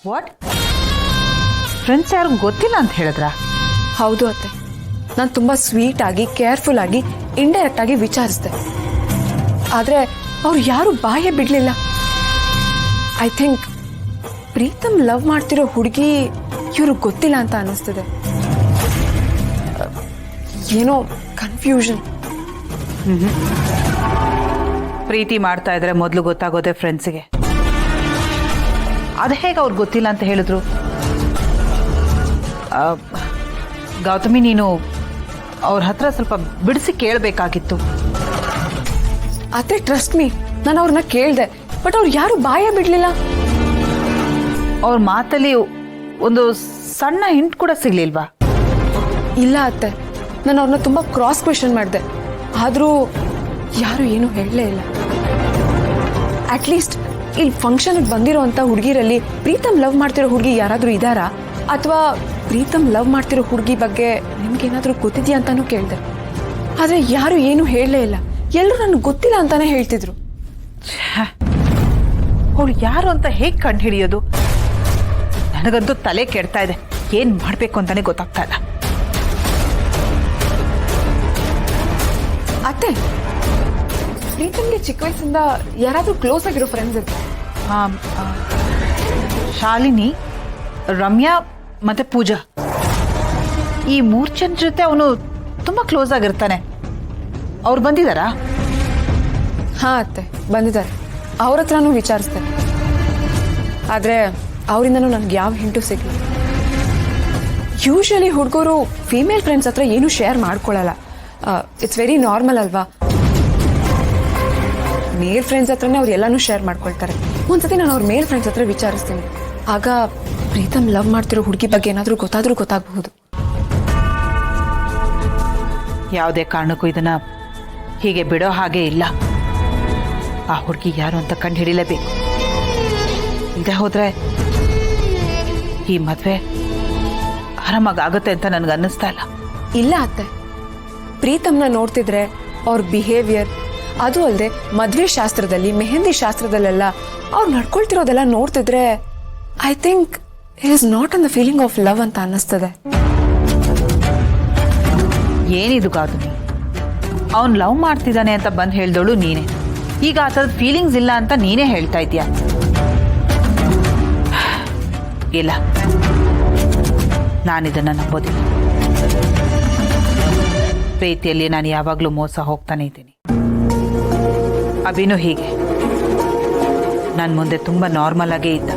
What? Friends ಯಾರಿಗೂ ಗೊತ್ತಿಲ್ಲ ಅಂತ ಹೇಳಿದ್ರಾ? ಹೌದು ಅತ್ತೆ, ನಾನು ತುಂಬಾ ಸ್ವೀಟ್ ಆಗಿ ಕೇರ್ಫುಲ್ ಆಗಿ ಇಂಡೈರೆಕ್ಟ್ ಆಗಿ ವಿಚಾರಿಸಿದೆ. ಆದ್ರೆ ಅವ್ರು ಯಾರು ಬಾಯೇ ಬಿಡ್ಲಿಲ್ಲ. ಐ ಥಿಂಕ್ ಪ್ರೀತಮ್ ಲವ್ ಮಾಡ್ತಿರೋ ಹುಡುಗಿ ಇವ್ರಿಗೆ ಗೊತ್ತಿಲ್ಲ ಅಂತ ಅನಿಸ್ತಿದೆ. ಏನೋ ಕನ್ಫ್ಯೂಷನ್. ಪ್ರೀತಿ ಮಾಡ್ತಾ ಇದ್ರೆ ಮೊದಲು ಗೊತ್ತಾಗೋದೆ ಫ್ರೆಂಡ್ಸಿಗೆ. ಅದು ಹೇಗೆ ಅವ್ರಿಗೆ ಗೊತ್ತಿಲ್ಲ ಅಂತ ಹೇಳಿದ್ರು? ಗೌತಮಿ, ನೀನು ಅವ್ರ ಹತ್ರ ಸ್ವಲ್ಪ ಬಿಡಿಸಿ ಕೇಳಬೇಕಾಗಿತ್ತು. ಆದ್ರೆ ಟ್ರಸ್ಟ್ ಮೀ, ನಾನು ಅವ್ರನ್ನ ಕೇಳಿದೆ, ಬಟ್ ಅವ್ರು ಯಾರು ಬಾಯೇ ಬಿಡ್ಲಿಲ್ಲ. ಅವ್ರ ಮಾತಲ್ಲಿ ಒಂದು ಸಣ್ಣ ಹಿಂಟ್ ಕೂಡ ಸಿಗ್ಲಿಲ್ವಾ? ಇಲ್ಲ ಅತ್ತೆ, ನಾನು ಅವ್ರನ್ನ ತುಂಬಾ ಕ್ರಾಸ್ ಕ್ವೆಶ್ಚನ್ ಮಾಡಿದೆ, ಆದ್ರೂ ಯಾರು ಏನು ಹೇಳಲೇ ಇಲ್ಲ. ಅಟ್ಲೀಸ್ಟ್ ಇಲ್ಲಿ ಫಂಕ್ಷನ್ಗೆ ಬಂದಿರೋ ಅಂತ ಹುಡುಗಿರಲ್ಲಿ ಪ್ರೀತಮ್ ಲವ್ ಮಾಡ್ತಿರೋ ಹುಡುಗಿ ಯಾರಾದ್ರೂ ಇದ್ದಾರಾ, ಅಥವಾ ಪ್ರೀತಮ್ ಲವ್ ಮಾಡ್ತಿರೋ ಹುಡುಗಿ ಬಗ್ಗೆ ನಿಮ್ಗೇನಾದ್ರೂ ಗೊತ್ತಿದ್ಯಾ ಅಂತಾನು ಕೇಳಿದೆ. ಆದ್ರೆ ಯಾರು ಏನು ಹೇಳಲೇ ಇಲ್ಲ. ಎಲ್ಲರೂ ನನಗೆ ಗೊತ್ತಿಲ್ಲ ಅಂತಾನೆ ಹೇಳ್ತಿದ್ರು. ಅವಳು ಯಾರು ಅಂತ ಹೇಗೆ ಕಂಡು ಹಿಡಿಯೋದು? ನನಗಂತೂ ತಲೆ ಕೆಡ್ತಾ ಇದೆ. ಏನ್ ಮಾಡ್ಬೇಕು ಅಂತಾನೆ ಗೊತ್ತಾಗ್ತಾ ಇಲ್ಲ. ಅತ್ತೆ, ಪ್ರೀತಮ್ಗೆ ಚಿಕ್ಕ ವಯಸ್ಸಿಂದ ಯಾರಾದ್ರೂ ಕ್ಲೋಸ್ ಆಗಿರೋ ಫ್ರೆಂಡ್ಸ್ ಇರ್ತಾರೆ? ಶಾಲಿನಿ, ರಮ್ಯಾ ಮತ್ತೆ ಪೂಜಾ, ಈ 3 ಜನ ಜೊತೆ ಅವನು ತುಂಬಾ ಕ್ಲೋಸ್ ಆಗಿರ್ತಾನೆ. ಅವ್ರು ಬಂದಿದ್ದಾರಾ? ಹಾ ಅತ್ತೆ, ಬಂದಿದ್ದಾರೆ. ಅವ್ರ ಹತ್ರನೂ ವಿಚಾರಿಸ್ದೆ, ಆದ್ರೆ ಅವರಿಂದನೂ ನನ್ಗೆ ಯಾವ ಹಿಂಟು ಸಿಗ್ಲಿಲ್ಲ. ಯೂಶಲಿ ಹುಡುಗರು ಫೀಮೇಲ್ ಫ್ರೆಂಡ್ಸ್ ಹತ್ರ ಏನು ಶೇರ್ ಮಾಡ್ಕೊಳ್ಳಲ್ಲ. ಇಟ್ಸ್ ವೆರಿ ನಾರ್ಮಲ್ ಅಲ್ವಾ? ಮೇಲ್ ಫ್ರೆಂಡ್ಸ್ ಹತ್ರನೇ ಅವ್ರು ಎಲ್ಲಾನು ಶೇರ್ ಮಾಡ್ಕೊಳ್ತಾರೆ. ಒಂದ್ಸತಿ ನಾನು ಅವ್ರ ಮೇಲ್ ಫ್ರೆಂಡ್ಸ್ ಹತ್ರ ವಿಚಾರಿಸ್ತೀನಿ. ಆಗ ಪ್ರೀತಮ್ ಲವ್ ಮಾಡ್ತಿರೋ ಹುಡುಗಿ ಬಗ್ಗೆ ಏನಾದ್ರೂ ಗೊತ್ತಾದ್ರೂ ಗೊತ್ತಾಗಬಹುದು. ಯಾವುದೇ ಕಾರಣಕ್ಕೂ ಇದನ್ನ ಹೀಗೆ ಬಿಡೋ ಹಾಗೆ ಇಲ್ಲ. ಆ ಹುಡುಗಿ ಯಾರು ಅಂತ ಕಂಡು ಹಿಡಿಲೇಬೇಕು. ಇಲ್ಲದೆ ಹೋದ್ರೆ ಈ ಮದ್ವೆ ಆರಾಮಾಗುತ್ತೆ ಅಂತ ನನ್ಗೆ ಅನ್ನಿಸ್ತಾ ಇಲ್ಲ. ಇಲ್ಲ ಅತ್ತೆ, ಪ್ರೀತಮ್ನ ನೋಡ್ತಿದ್ರೆ ಅವ್ರ ಬಿಹೇವಿಯರ್, ಅದು ಅಲ್ಲದೆ ಮದ್ವೆ ಶಾಸ್ತ್ರದಲ್ಲಿ ಮೆಹಂದಿ ಶಾಸ್ತ್ರದಲ್ಲೆಲ್ಲ ಅವ್ರು ನಡ್ಕೊಳ್ತಿರೋದೆಲ್ಲ ನೋಡ್ತಿದ್ರೆ I think it is not an the feeling of love ಅಂತ ಅನ್ನಿಸ್ತದೆ. ಏನಿದು ಗೌತಮಿ? ಅವ್ನು ಲವ್ ಮಾಡ್ತಿದ್ದಾನೆ ಅಂತ ಬಂದು ಹೇಳ್ದೋಳು ನೀನೆ. ಈಗ ಆ ಥರದ ಫೀಲಿಂಗ್ಸ್ ಇಲ್ಲ ಅಂತ ನೀನೇ ಹೇಳ್ತಾ ಇದೀಯ. ಇಲ್ಲ, ನಾನಿದನ್ನ ನಂಬೋದಿಲ್ಲ. ಪ್ರೀತಿಯಲ್ಲಿ ನಾನು ಯಾವಾಗಲೂ ಮೋಸ ಹೋಗ್ತಾನೆ ಇದ್ದೀನಿ. ಅಭಿನೂ ಹೀಗೆ ನನ್ನ ಮುಂದೆ ತುಂಬಾ ನಾರ್ಮಲ್ ಆಗೇ ಇದ್ದ.